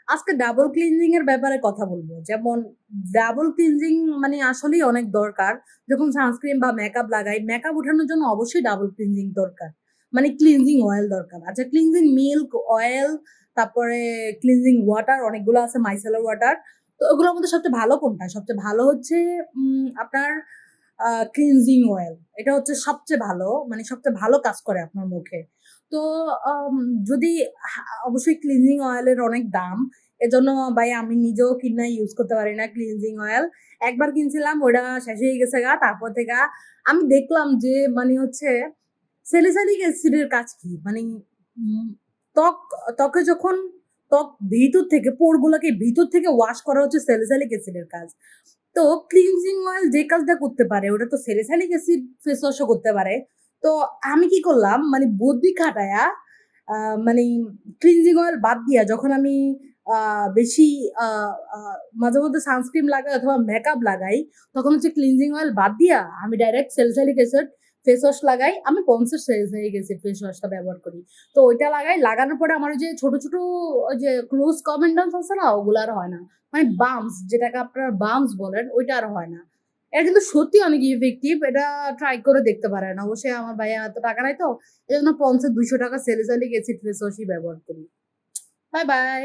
আজকে double cleansing এর ব্যাপারে কথা বলবো। যেমন ডাবল ক্লিনজিং মানে আসলেই অনেক দরকার। যখন সানস্ক্রিন বা মেকআপ লাগাই, মেকআপ উঠানোর জন্য অবশ্যই ডাবল ক্লিনজিং দরকার। মানে ক্লিনজিং অয়েল দরকার। আচ্ছা, ক্লিনজিং মিল্ক, অয়েল, তারপরে ক্লিনজিং ওয়াটার অনেকগুলো আছে, মাইসেলার ওয়াটার। তো ওগুলোর মধ্যে সবচেয়ে ভালো কোনটা? সবচেয়ে ভালো হচ্ছে আপনার ক্লিনজিং অয়েল। এটা হচ্ছে সবচেয়ে ভালো, মানে সবচেয়ে ভালো কাজ করে আপনার মুখে। তো আম যদি অবশ্যই ক্লিনজিং অয়েলের অনেক দাম। এজন্য ভাই আমি নিজেও কিনা ইউজ করতে পারি না ক্লিনজিং অয়েল। একবার কিনছিলাম, ওটা শেষ হয়ে গেছে গা। তারপর থেকে আমি দেখলাম যে মানে হচ্ছে স্যালিসাইলিক অ্যাসিডের কাজ কি? মানে উম ত্বক ত্বকে যখন ত্বক ভিতর থেকে পোরগুলোকে ভিতর থেকে ওয়াশ করা হচ্ছে স্যালিসাইলিক অ্যাসিডের কাজ। তো ক্লিনজিং অয়েল যে কাজটা করতে পারে ওটা তো স্যালিসাইলিক অ্যাসিড ফেস ওয়াশও করতে পারে। তো আমি কি করলাম মানে বুদ্ধি খাটায়া আ মানে ক্লিনজিং অয়েল বাদ দিয়া যখন আমি আ বেশি আ আ মাঝে মধ্যে সানস্ক্রিন লাগাই অথবা মেকআপ লাগাই, তখন হচ্ছে ক্লিনজিং অয়েল বাদ দিয়া আমি direct salicylic acid face wash লাগাই। আমি পন্ডস এর স্যালিসাইলিক অ্যাসিড ফেস ওয়াশটা ব্যবহার করি। তো ওইটা লাগাই। লাগানোর পরে আমার ওই যে ছোট, ছোট ওই যে ক্লোজ কমেন্ডামস আছে না? ওগুলো আর হয় না। মানে বাম্পস, যেটাকে আপনারা বাম্পস বলেন, ওইটা আর হয় না। এটা কিন্তু সত্যি অনেক ইফেক্টিভ। এটা ট্রাই করে দেখতে পারেন। অবশ্যই আমার ভাইয়া এত টাকা নাই তো। এজন্য পন্ডস এর ৳২০০ স্যালিসাইলিক অ্যাসিড ফেস ওয়াশই ব্যবহার করি। Bye, by.